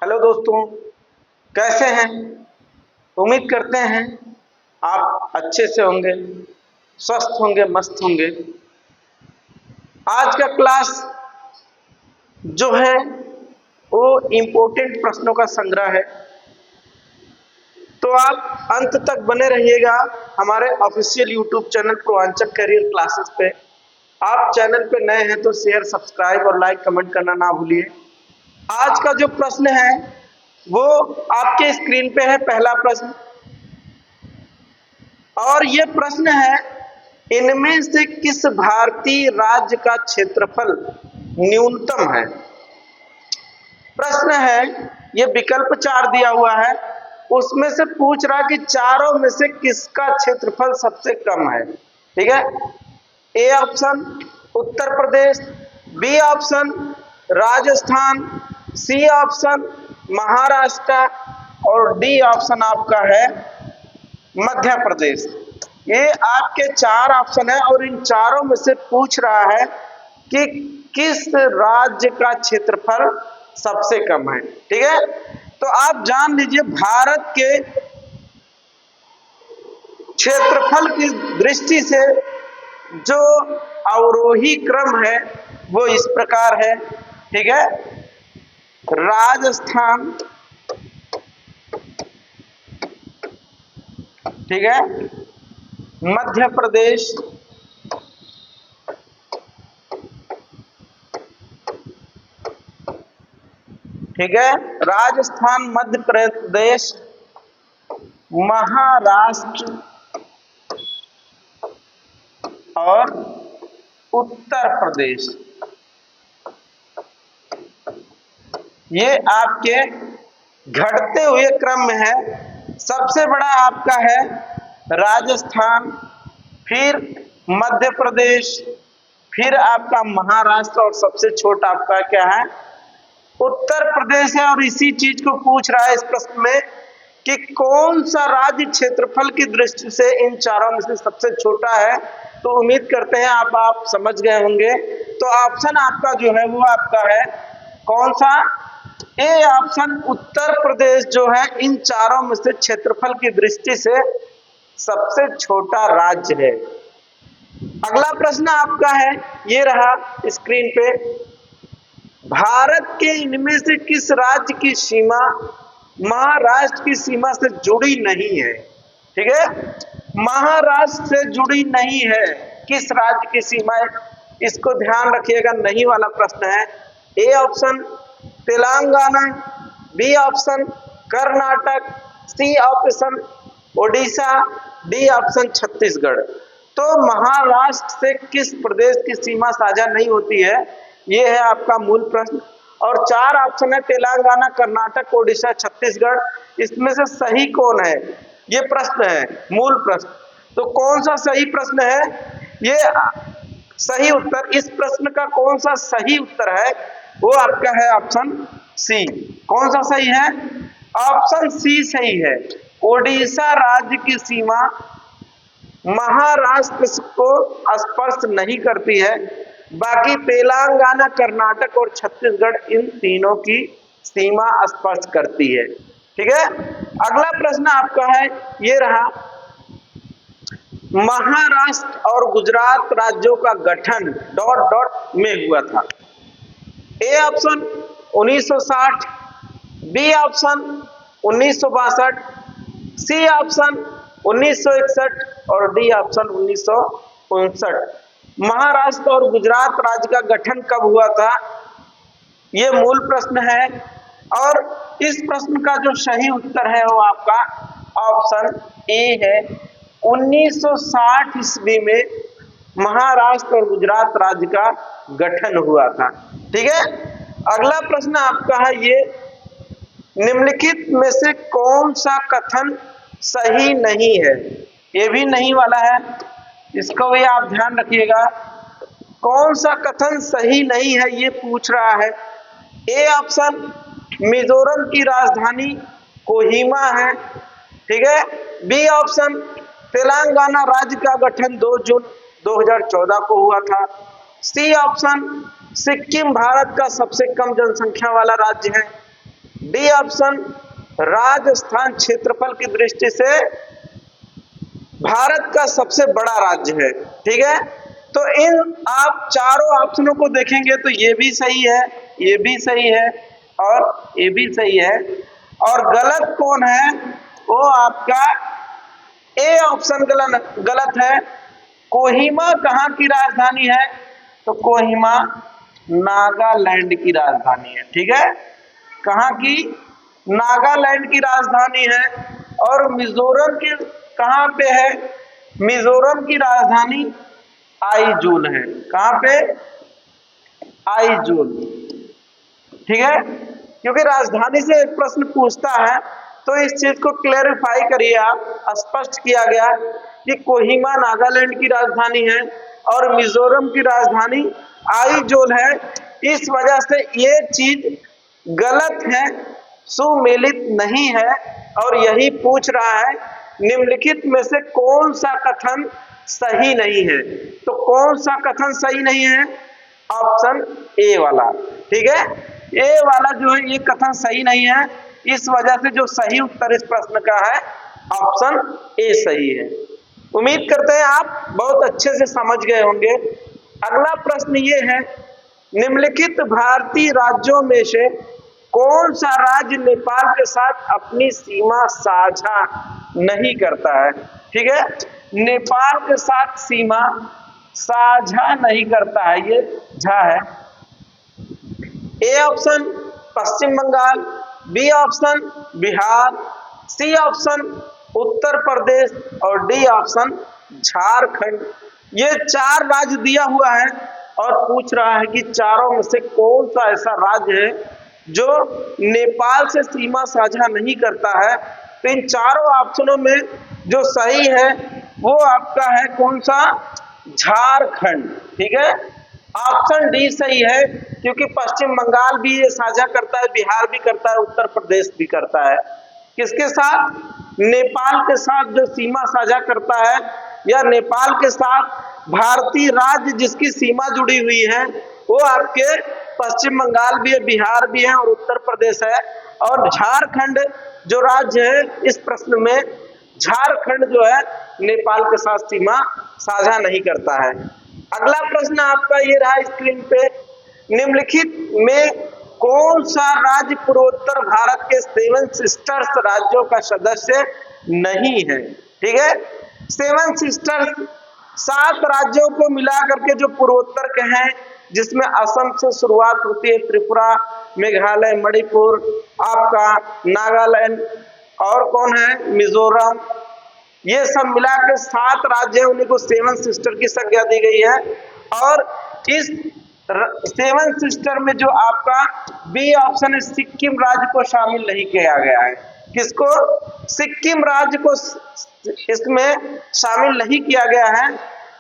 Hello दोस्तों, कैसे हैं? उम्मीद करते हैं आप अच्छे से होंगे, स्वस्थ होंगे, मस्त होंगे। आज का क्लास जो है वो इम्पोर्टेंट प्रश्नों का संग्रह है, तो आप अंत तक बने रहिएगा हमारे official YouTube channel Purvanchal career classes पे। आप चैनल पे नए हैं तो शेयर, सब्सक्राइब और लाइक कमेंट करना ना भूलिए। आज का जो प्रश्न है वो आपके स्क्रीन पे है, पहला प्रश्न। और ये प्रश्न है, इनमें से किस भारतीय राज्य का क्षेत्रफल न्यूनतम है? प्रश्न है, ये विकल्प 4 दिया हुआ है, उसमें से पूछ रहा कि चारों में से किसका क्षेत्रफल सबसे कम है। ठीक है, A option Uttar Pradesh, B option Rajasthan, C option Maharashtra और डी ऑप्शन आपका है मध्य प्रदेश। ये आपके 4 ऑप्शन है और इन चारों में से पूछ रहा है कि किस राज्य का क्षेत्रफल सबसे कम है। ठीक है, तो आप जान लीजिए भारत के क्षेत्रफल की दृष्टि से जो अवरोही क्रम है वो इस प्रकार है। ठीक है, राजस्थान, ठीक है, मध्य प्रदेश, ठीक है, राजस्थान, मध्य प्रदेश, महाराष्ट्र और उत्तर प्रदेश। ये आपके घटते हुए क्रम में है। सबसे बड़ा आपका है राजस्थान, फिर मध्य प्रदेश, फिर आपका महाराष्ट्र और सबसे छोटा आपका क्या है? उत्तर प्रदेश है। और इसी चीज को पूछ रहा है इस प्रश्न में कि कौन सा राज्य क्षेत्रफल की दृष्टि से इन चारों में से सबसे छोटा है। तो उम्मीद करते हैं आप समझ गए होंगे। तो ऑप्शन आपका जो है वो आपका है कौन सा? ए ऑप्शन उत्तर प्रदेश जो है इन चारों में से क्षेत्रफल की दृष्टि से सबसे छोटा राज्य है। अगला प्रश्न आपका है, ये रहा स्क्रीन पे, भारत के इनमें से किस राज्य की सीमा महाराष्ट्र की सीमा से जुड़ी नहीं है? ठीक है, महाराष्ट्र से जुड़ी नहीं है, किस राज्य की सीमा है? इसको ध्यान रखिएगा, नहीं वाला प्रश्न है। A option Telangana, B option Karnataka, C option Odisha, D option Chhattisgarh. तो महाराष्ट्र से किस प्रदेश की सीमा साझा नहीं होती है, ये है आपका मूल प्रश्न। और 4 ऑप्शन है तेलंगाना, कर्नाटक, ओडिशा, छत्तीसगढ़। इसमें से सही कौन है, ये प्रश्न है, मूल प्रश्न। तो कौन सा सही प्रश्न है? ये सही उत्तर, इस प्रश्न का कौन सा सही उत्तर है वो आपका है ऑप्शन सी। कौन सा सही है? ऑप्शन सी सही है। ओडिशा राज्य की सीमा महाराष्ट्र को स्पर्श नहीं करती है, बाकी तेलंगाना, कर्नाटक और छत्तीसगढ़ इन तीनों की सीमा स्पर्श करती है। ठीक है, अगला प्रश्न आपका है, ये रहा, महाराष्ट्र और गुजरात राज्यों का गठन ... में हुआ था। A option 1960, B option 1962, C option 1961 और डी ऑप्शन 1959। महाराष्ट्र और गुजरात राज्य का गठन कब हुआ था, ये मूल प्रश्न है। और इस प्रश्न का जो सही उत्तर है वो आपका ऑप्शन ए है। 1960 ईस्वी में महाराष्ट्र और गुजरात राज्य का गठन हुआ था। ठीक है, अगला प्रश्न आपका है, ये निम्नलिखित में से कौन सा कथन सही नहीं है? ये भी नहीं वाला है, इसको भी आप ध्यान रखिएगा। कौन सा कथन सही नहीं है ये पूछ रहा है। ए ऑप्शन मिजोरम की राजधानी कोहिमा है। ठीक है, बी ऑप्शन तेलंगाना राज्य का गठन 2 जून 2014 को हुआ था। सी ऑप्शन सिक्किम भारत का सबसे कम जनसंख्या वाला राज्य है। डी ऑप्शन राजस्थान क्षेत्रफल की दृष्टि से भारत का सबसे बड़ा राज्य है। ठीक है, तो इन आप चारों ऑप्शनों को देखेंगे तो ये भी सही है, ये भी सही है और ये भी सही है। और गलत कौन है? वो आपका ए ऑप्शन गलत है। कोहिमा कहाँ की राजधानी है? तो कोहिमा नागालैंड की राजधानी है। ठीक है, कहाँ की? नागालैंड की राजधानी है। और मिजोरम की कहाँ पे है? मिजोरम की राजधानी आइजोल है। कहाँ पे? आइजोल। ठीक है, क्योंकि राजधानी से एक प्रश्न पूछता है तो इस चीज को क्लेरिफाई करिए आप। स्पष्ट किया गया कि कोहिमा नागालैंड की राजधानी है और मिजोरम की राजधानी आइजोल है। इस वजह से ये चीज गलत है, सुमेलित नहीं है। और यही पूछ रहा है निम्नलिखित में से कौन सा कथन सही नहीं है। तो कौन सा कथन सही नहीं है? ऑप्शन ए वाला। ठीक है, ए वाला जो है ये कथन सही नहीं है। इस वजह से जो सही उत्तर इस प्रश्न का है ऑप्शन ए सही है। उम्मीद करते हैं आप बहुत अच्छे से समझ गए होंगे। अगला प्रश्न ये है, निम्नलिखित भारतीय राज्यों में से कौन सा राज्य नेपाल के साथ अपनी सीमा साझा नहीं करता है? ठीक है, नेपाल के साथ सीमा साझा नहीं करता है, ये झा है। A option Paschim Bengal, B option Bihar, C option Uttar Pradesh और डी ऑप्शन झारखंड। ये चार राज्य दिया हुआ है और पूछ रहा है कि चारों में से कौन सा ऐसा राज्य है जो नेपाल से सीमा साझा नहीं करता है। तो इन चारों ऑप्शनों में जो सही है वो आपका है कौन सा? झारखंड। ठीक है, ऑप्शन डी सही है, क्योंकि पश्चिम बंगाल भी ये साझा करता है, बिहार भी करता है, उत्तर प्रदेश भी करता है। किसके साथ? नेपाल के साथ जो सीमा साझा करता है, या नेपाल के साथ भारतीय राज्य जिसकी सीमा जुड़ी हुई है वो आपके पश्चिम बंगाल भी है, बिहार भी है और उत्तर प्रदेश है। और झारखंड जो राज्य है इस प्रश्न में झारखंड जो है नेपाल के साथ सीमा साझा नहीं करता है। अगला प्रश्न आपका ये रहा स्क्रीन पे, निम्नलिखित में कौन सा राज्य पूर्वोत्तर भारत के सेवन सिस्टर्स राज्यों का सदस्य नहीं है? ठीक है, सेवन सिस्टर्स 7 राज्यों को मिला करके जो पूर्वोत्तर के हैं, जिसमें असम से शुरुआत होती है, त्रिपुरा, मेघालय, मणिपुर, आपका नागालैंड और कौन है? मिजोरम। ये सब मिला के 7 राज्य हैं, उन्हीं को सेवन सिस्टर की संज्ञा दी गई है। और इस सेवन सिस्टर में जो आपका बी ऑप्शन है, सिक्किम राज्य को शामिल नहीं किया गया है। किसको? सिक्किम राज्य को इसमें शामिल नहीं किया गया है।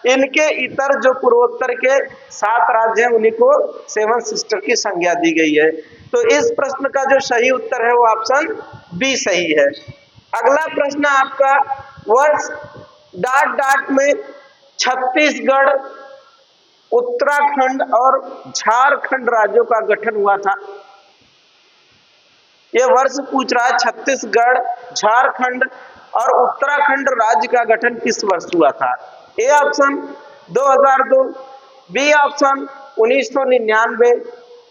इनके इतर जो पूर्वोत्तर के 7 राज्य हैं उन्हीं को सेवन सिस्टर की संज्ञा दी गई है। तो इस प्रश्न का जो सही उत्तर है वो ऑप्शन बी सही है। अगला प्रश्न आपका, वर्ष ... में छत्तीसगढ़, उत्तराखंड और झारखंड राज्यों का गठन हुआ था। यह वर्ष पूछ रहा है छत्तीसगढ़, झारखंड और उत्तराखंड राज्य का गठन किस वर्ष हुआ था? A option 2002, B option 1999,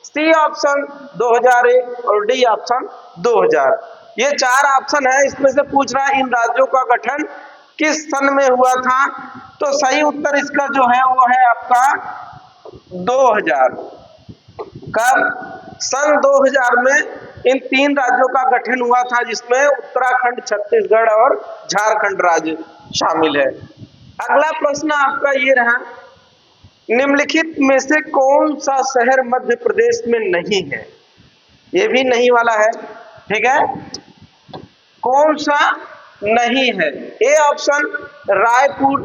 C option 2001 और डी ऑप्शन 2000। ये 4 ऑप्शन है, इसमें से पूछ रहा है इन राज्यों का गठन किस सन में हुआ था। तो सही उत्तर इसका जो है वो है आपका 2000। कब? सन 2000 में इन 3 राज्यों का गठन हुआ था, जिसमें उत्तराखंड, छत्तीसगढ़ और झारखंड राज्य शामिल है। अगला प्रश्न आपका ये रहा, निम्नलिखित में से कौन सा शहर मध्य प्रदेश में नहीं है? ये भी नहीं वाला है। ठीक है, कौन सा नहीं है? A option Raipur,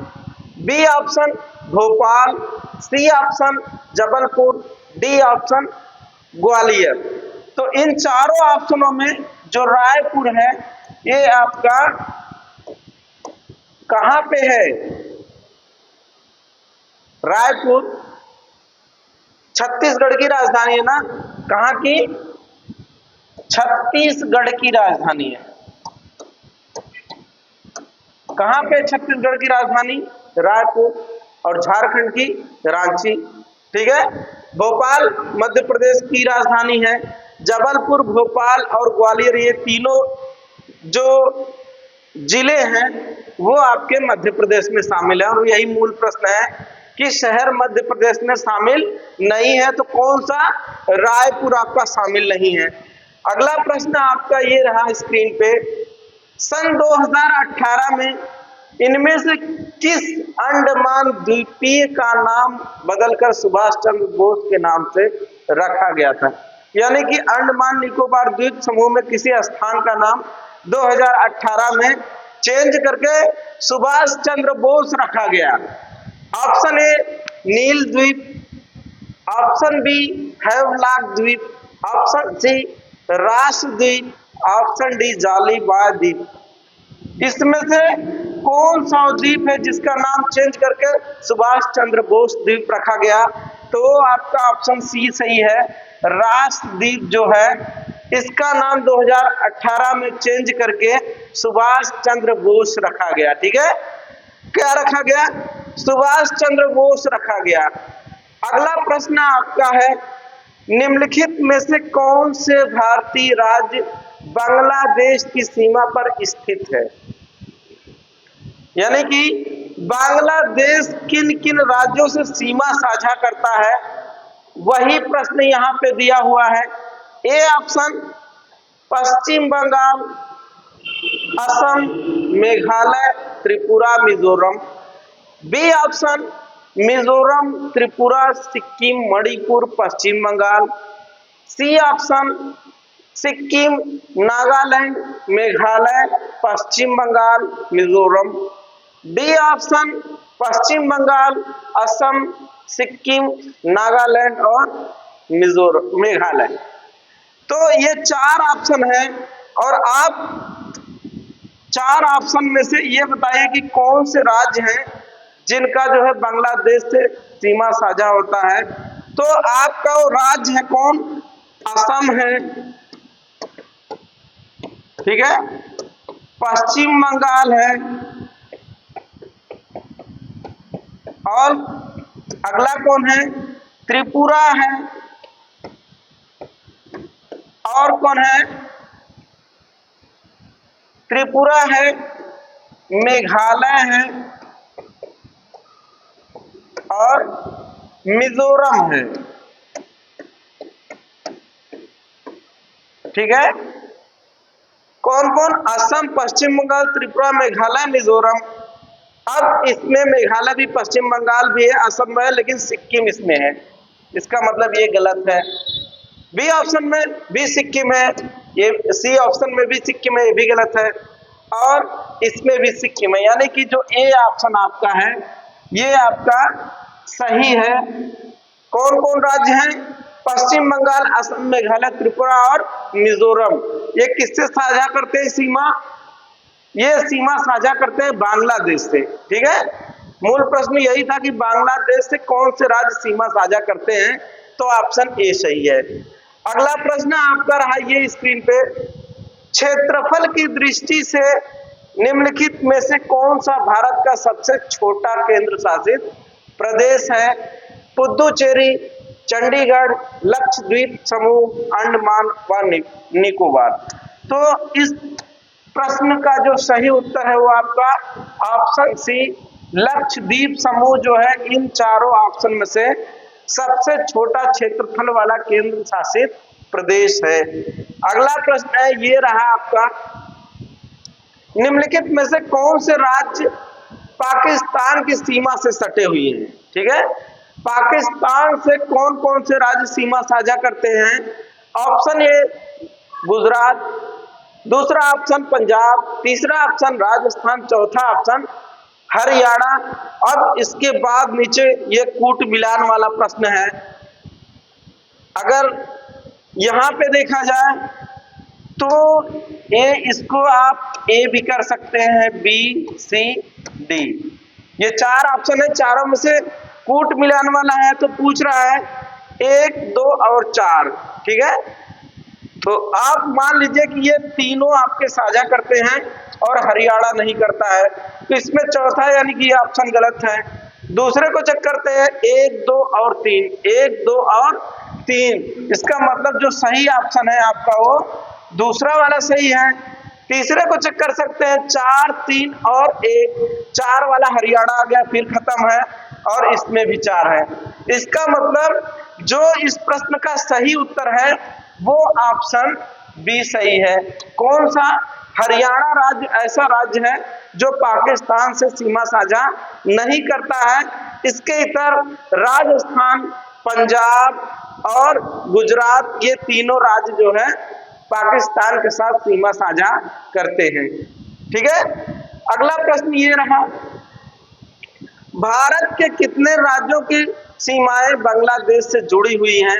B option Bhopal, C option Jabalpur, D option Gwalior. तो इन चारों ऑप्शनों में जो रायपुर है ये आपका कहां पे है? रायपुर छत्तीसगढ़ की राजधानी है ना? कहां की? छत्तीसगढ़ की राजधानी है। कहां पे छत्तीसगढ़ की राजधानी? रायपुर। और झारखंड की रांची। ठीक है। भोपाल मध्य प्रदेश की राजधानी है। जबलपुर, भोपाल और ग्वालियर, ये तीनों जो जिले हैं वो आपके मध्य प्रदेश में शामिल है। और यही मूल प्रश्न है कि शहर मध्य प्रदेश में शामिल नहीं है, तो कौन सा? रायपुर आपका शामिल नहीं है। अगला प्रश्न आपका ये रहा स्क्रीन पे, सन 2018 में इनमें से किस अंडमान द्वीपीय का नाम बदलकर सुभाष चंद्र बोस के नाम से रखा गया था? यानी कि अंडमान निकोबार द्वीप समूह में किसी स्थान का नाम 2018 में चेंज करके सुभाष चंद्र बोस रखा गया। ऑप्शन ए नील द्वीप, ऑप्शन बी हैवलॉक द्वीप, ऑप्शन सी रास द्वीप, ऑप्शन डी जालीबाग द्वीप। इसमें से कौन सा द्वीप है जिसका नाम चेंज करके सुभाष चंद्र बोस द्वीप रखा गया? तो आपका ऑप्शन सी सही है। रास द्वीप जो है इसका नाम 2018 में चेंज करके सुभाष चंद्र बोस रखा गया। ठीक है, क्या रखा गया? सुभाष चंद्र बोस रखा गया। अगला प्रश्न आपका है, निम्नलिखित में से कौन से भारतीय राज्य बांग्लादेश की सीमा पर स्थित है? यानी कि बांग्लादेश किन किन राज्यों से सीमा साझा करता है, वही प्रश्न यहां पे दिया हुआ है। A option Paschim Bengal, Assam, Meghalaya, Tripura, Mizoram. B option Mizoram, Tripura, Sikkim, Manipur, Paschim Bengal. C option Sikkim, Nagaland, Meghalaya, Paschim Bengal, Mizoram. D option Paschim Bengal, Assam, Sikkim, Nagaland और मिजोरम, मेघालय। तो ये 4 ऑप्शन है और आप 4 ऑप्शन में से ये बताइए कि कौन से राज्य हैं जिनका जो है बांग्लादेश से सीमा साझा होता है। तो आपका वो राज्य है कौन? असम है, ठीक है, पश्चिम बंगाल है और अगला कौन है? त्रिपुरा है और कौन है? त्रिपुरा है, मेघालय है और मिजोरम है। ठीक है, कौन कौन? असम, पश्चिम बंगाल, त्रिपुरा, मेघालय, मिजोरम। अब इसमें मेघालय भी, पश्चिम बंगाल भी है, असम में है, लेकिन सिक्किम इसमें है। इसका मतलब ये गलत है। बी ऑप्शन में भी सिक्किम है, ये सी ऑप्शन में भी सिक्किम है, ये भी गलत है। और इसमें भी सिक्किम है, यानी कि जो ए ऑप्शन आपका है ये आपका सही है। कौन कौन राज्य हैं? पश्चिम बंगाल, असम, मेघालय, त्रिपुरा और मिजोरम। ये किससे साझा करते हैं सीमा? ये सीमा साझा करते हैं बांग्लादेश से। ठीक है, मूल प्रश्न यही था कि बांग्लादेश से कौन से राज्य सीमा साझा करते हैं, तो ऑप्शन ए सही है। अगला प्रश्न आपका रहा ये स्क्रीन पे, क्षेत्रफल की दृष्टि से निम्नलिखित में से कौन सा भारत का सबसे छोटा केंद्र शासित प्रदेश है? पुदुचेरी, चंडीगढ़, लक्षद्वीप समूह, अंडमान व निकोबार। तो इस प्रश्न का जो सही उत्तर है वो आपका ऑप्शन सी लक्षद्वीप समूह जो है इन चारों ऑप्शन में से सबसे छोटा क्षेत्रफल वाला केंद्र शासित प्रदेश है। अगला प्रश्न है ये रहा आपका, निम्नलिखित में से कौन से राज्य पाकिस्तान की सीमा से सटे हुए हैं? ठीक है, पाकिस्तान से कौन कौन से राज्य सीमा साझा करते हैं? ऑप्शन ए गुजरात, दूसरा ऑप्शन पंजाब, तीसरा ऑप्शन राजस्थान, चौथा ऑप्शन हरियाणा। अब इसके बाद नीचे ये कूट मिलान वाला प्रश्न है। अगर यहां पे देखा जाए तो इसको आप ए भी कर सकते हैं, बी, सी, डी। ये 4 ऑप्शन है, चारों में से कूट मिलान वाला है तो पूछ रहा है 1, 2 और 4। ठीक है, तो आप मान लीजिए कि ये तीनों आपके साझा करते हैं और हरियाणा नहीं करता है, तो इसमें चौथा यानी कि ये ऑप्शन गलत है। दूसरे को चेक करते हैं, 1 2 और 3, 1 2 और 3, इसका मतलब जो सही ऑप्शन है आपका वो दूसरा वाला सही है। तीसरे को चेक कर सकते हैं, 4 3 और 1, 4 वाला हरियाणा आ गया, फिर खत्म है, और इसमें भी 4 है। इसका मतलब जो इस प्रश्न का सही उत्तर है वो ऑप्शन बी सही है। कौन सा? हरियाणा राज्य ऐसा राज्य है जो पाकिस्तान से सीमा साझा नहीं करता है। इसके इतर राजस्थान, पंजाब और गुजरात, ये तीनों राज्य जो है पाकिस्तान के साथ सीमा साझा करते हैं। ठीक है, अगला प्रश्न ये रहा, भारत के कितने राज्यों की सीमाएं बांग्लादेश से जुड़ी हुई हैं?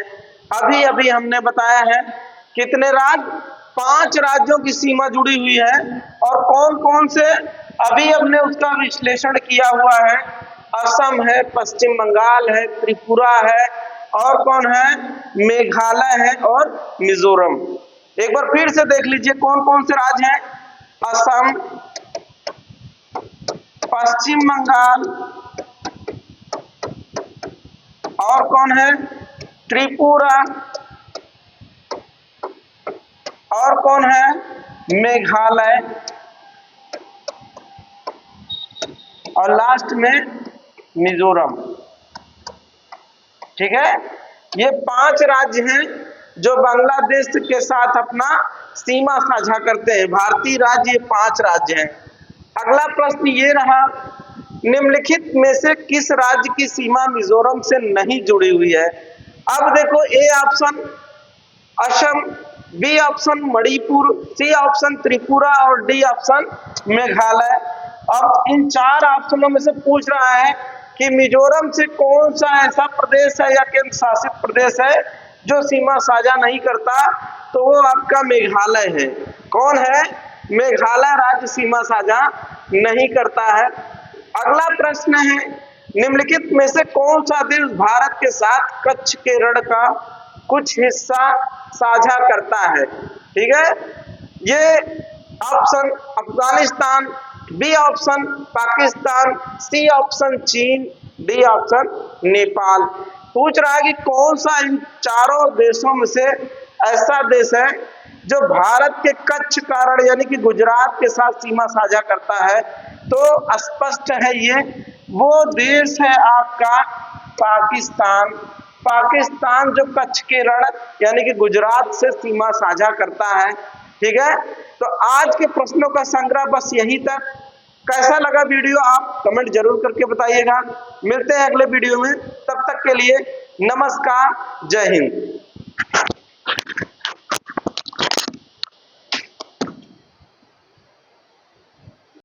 अभी अभी हमने बताया है कितने राज्य, 5 राज्यों की सीमा जुड़ी हुई है। और कौन कौन से, अभी हमने उसका विश्लेषण किया हुआ है। असम है, पश्चिम बंगाल है, त्रिपुरा है, और कौन है? मेघालय है और मिजोरम। एक बार फिर से देख लीजिए कौन कौन से राज्य हैं। असम, पश्चिम बंगाल, और कौन है? त्रिपुरा, और कौन है? मेघालय, और लास्ट में मिजोरम। ठीक है, ये 5 राज्य हैं जो बांग्लादेश के साथ अपना सीमा साझा करते हैं। भारतीय राज्य ये 5 राज्य हैं। अगला प्रश्न ये रहा, निम्नलिखित में से किस राज्य की सीमा मिजोरम से नहीं जुड़ी हुई है? अब देखो, A option Assam, B option Manipur, C option Tripura और डी ऑप्शन मेघालय। अब इन 4 ऑप्शनों में से पूछ रहा है कि मिजोरम से कौन सा ऐसा प्रदेश है या केंद्र शासित प्रदेश है जो सीमा साझा नहीं करता, तो वो आपका मेघालय है। कौन है? मेघालय राज्य सीमा साझा नहीं करता है। अगला प्रश्न है, निम्नलिखित में से कौन सा देश भारत के साथ कच्छ के रण का कुछ हिस्सा साझा करता है? ठीक है, ये option Afghanistan, B option Pakistan, C option चीन, डी ऑप्शन नेपाल। पूछ रहा है कि कौन सा इन चारों देशों में से ऐसा देश है जो भारत के कच्छ का रण यानी कि गुजरात के साथ सीमा साझा करता है। तो स्पष्ट है ये वो देश है आपका पाकिस्तान। पाकिस्तान जो कच्छ के रण यानी कि गुजरात से सीमा साझा करता है। ठीक है, तो आज के प्रश्नों का संग्रह बस यही तक। कैसा लगा वीडियो आप कमेंट जरूर करके बताइएगा। मिलते हैं अगले वीडियो में, तब तक के लिए नमस्कार, जय हिंद।